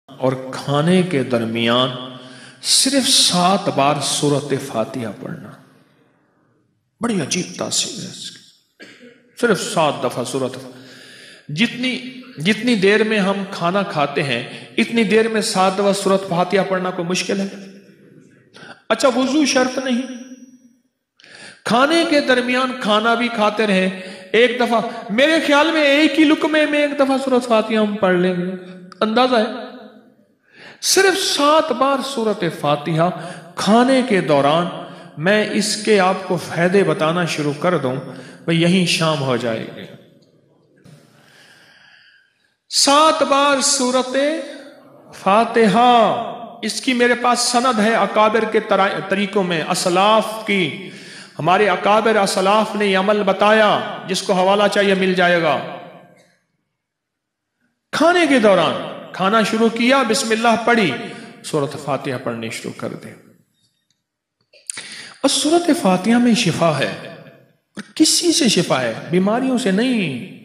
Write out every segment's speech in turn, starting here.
اور کھانے کے درمیان صرف 7 بار سورۃ فاتحہ پڑھنا، بڑی عجیب تاثیر ہے اس کی۔ صرف 7 دفعہ سورۃ، جتنی دیر میں ہم کھانا کھاتے ہیں اتنی دیر میں 7 دفعہ سورۃ فاتحہ پڑھنا کوئی مشکل ہے؟ اچھا وضو شرط نہیں، کھانے کے درمیان کھانا بھی کھاتے رہے، ایک دفعہ، میرے خیال میں ایک ہی لقمے میں 1 دفعہ سورۃ فاتحہ ہم پڑھ لیں گے، اندازہ ہے۔ صرف 7 بار سورۃ فاتحہ کھانے کے دوران، میں اس کے آپ کو فائدے بتانا شروع کر دوں بھئی یہیں شام ہو جائے گی۔ 7 بار سورۃ فاتحہ، اس کی میرے پاس سند ہے اکابر کے طریقوں میں، اسلاف کی، ہمارے اکابر اسلاف نے یہ عمل بتایا، جس کو حوالہ چاہیے مل جائے گا۔ کھانے کے دوران کھانا شروع کیا، بسم اللہ پڑھی، سورۃ فاتحہ پڑھنے شروع کر دیں۔ اور سورۃ فاتحہ میں شفا ہے، اور کسی سے شفا ہے، بیماریوں سے نہیں۔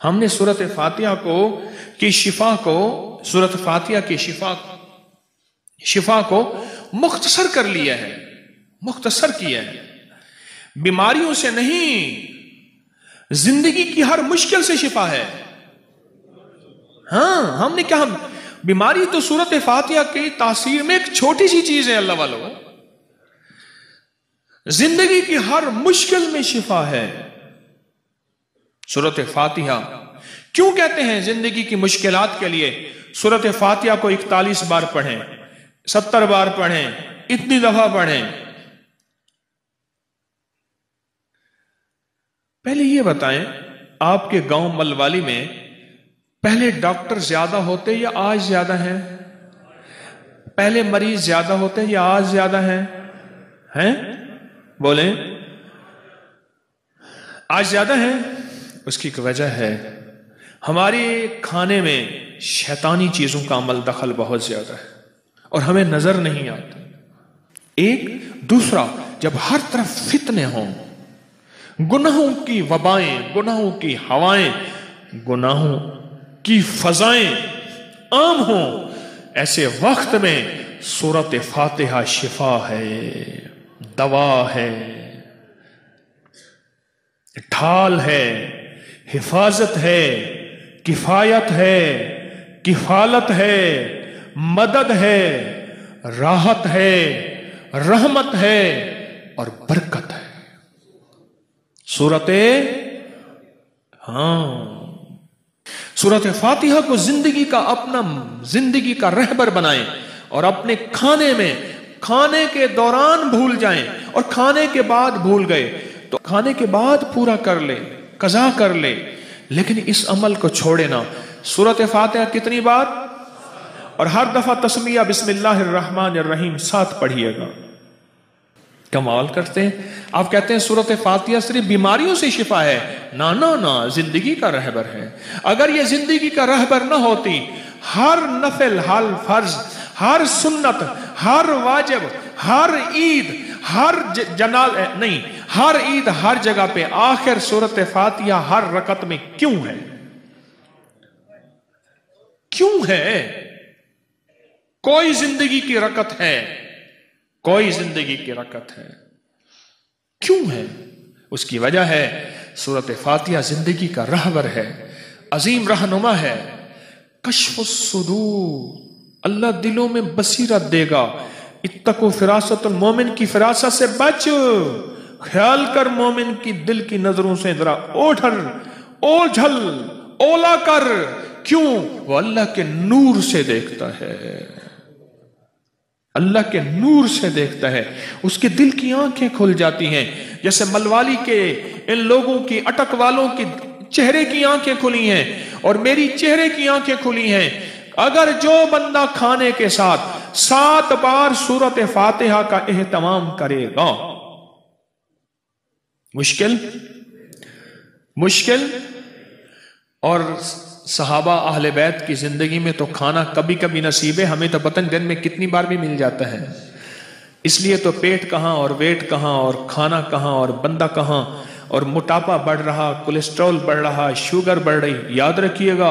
ہم نے سورۃ فاتحہ کی شفا کو مختصر کر لیا ہے، مختصر کیا ہے، بیماریوں سے نہیں، زندگی کی ہر مشکل سے شفا ہے۔ ہاں، ہم نے کہا بیماری تو سورۃ فاتحہ کی تاثیر میں ایک چھوٹی سی چیز ہے، اللہ والو، زندگی کی ہر مشکل میں شفا ہے سورۃ فاتحہ۔ کیوں کہتے ہیں زندگی کی مشکلات کے لیے سورۃ فاتحہ کو 41 بار پڑھیں، 70 بار پڑھیں، اتنی دفعہ پڑھیں؟ پہلے یہ بتائیں، آپ کے گاؤں ملوالی میں پہلے ڈاکٹر زیادہ ہوتے یا آج زیادہ ہیں؟ پہلے مریض زیادہ ہوتے یا آج زیادہ ہیں؟ بولیں، آج زیادہ ہیں۔ اس کی ایک وجہ ہے، ہمارے کھانے میں شیطانی چیزوں کا عمل دخل بہت زیادہ ہے اور ہمیں نظر نہیں آتا۔ ایک دوسرا، جب ہر طرف فتنے ہوں، گناہوں کی وبائیں، گناہوں کی ہوائیں، گناہوں کی فضائیں عام ہوں، ایسے وقت میں سورۃ فاتحہ شفا ہے، دوا ہے، ڈھال ہے، حفاظت ہے، کفایت ہے، کفالت ہے، مدد ہے، راحت ہے، رحمت ہے اور برکت ہے۔ سورۃ فاتحہ کو زندگی کا اپنا زندگی کا رہبر بنائیں، اور اپنے کھانے میں، کھانے کے دوران بھول جائیں، اور کھانے کے بعد بھول گئے تو کھانے کے بعد پورا کر لے، قضا کر لے، لیکن اس عمل کو چھوڑے نہ۔ سورۃ فاتحہ کتنی بار؟ اور ہر دفعہ تسمیہ بسم اللہ الرحمن الرحیم 7 پڑھیے گا۔ کمال کرتے ہیں، آپ کہتے ہیں سورۃ فاتحہ صرف بیماریوں سے شفا ہے، نہ، زندگی کا رہبر ہے۔ اگر یہ زندگی کا رہبر نہ ہوتی، ہر نفل، ہر فرض، ہر سنت، ہر واجب، ہر عید، ہر عید، ہر جگہ پہ آخر سورۃ فاتحہ ہر رکعت میں کیوں ہے؟ کیوں ہے؟ کوئی زندگی کی رکعت ہے، کوئی زندگی کی رکعت ہے، کیوں ہے؟ اس کی وجہ ہے سورۃ فاتحہ زندگی کا رہبر ہے، عظیم رہنما ہے۔ کشف الصدور، اللہ دلوں میں بصیرت دے گا۔ اتقوا فراست المومن، کی فراست سے بچ، خیال کر مومن کی دل کی نظروں سے ذرا اوجھل اولا کر۔ کیوں؟ وہ اللہ کے نور سے دیکھتا ہے، اللہ کے نور سے دیکھتا ہے، اس کے دل کی آنکھیں کھل جاتی ہیں، جیسے ملوالی کے ان لوگوں کی، اٹک والوں کی چہرے کی آنکھیں کھلی ہیں اور میری چہرے کی آنکھیں کھلی ہیں۔ اگر جو بندہ کھانے کے ساتھ 7 بار سورۃ فاتحہ کا اہتمام کرے گا، مشکل اور صحابہ اہل بیت کی زندگی میں تو کھانا کبھی کبھی نصیب ہے، ہمیں تو پتہ دن میں کتنی بار بھی مل جاتا ہے، اس لیے تو پیٹ کہاں اور ویٹ کہاں اور کھانا کہاں اور بندہ کہاں، اور موٹاپا بڑھ رہا، کولیسٹرول بڑھ رہا، شوگر بڑھ رہی۔ یاد رکھیے گا